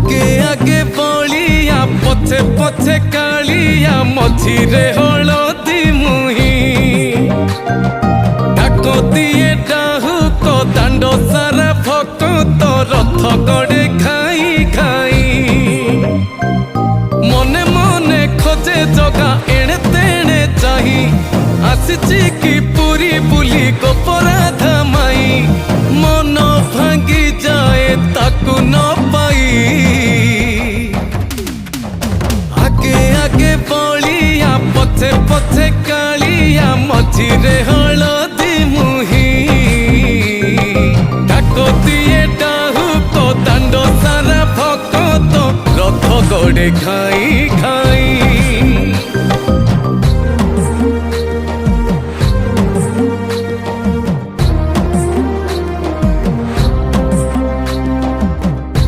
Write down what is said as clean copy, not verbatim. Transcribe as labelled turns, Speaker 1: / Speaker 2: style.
Speaker 1: आगे आगे बलिया पछे पछे कालिया मझिरे हलदी मुही डाक दिए डाहुक दांड सारा भक्त रथ गड़े खाई खाई मने मने खोजे जगा एणे तेणे चाही आसिची कि पुरी बुली गोपराधा माई मन भांगी जाए ताकू न पाई आगे आगे बलिया पछे पछे कालिया मझिरे हलदी मुही डाक दिए डाहुक दांड सारा भक्त रथ गड़े खाई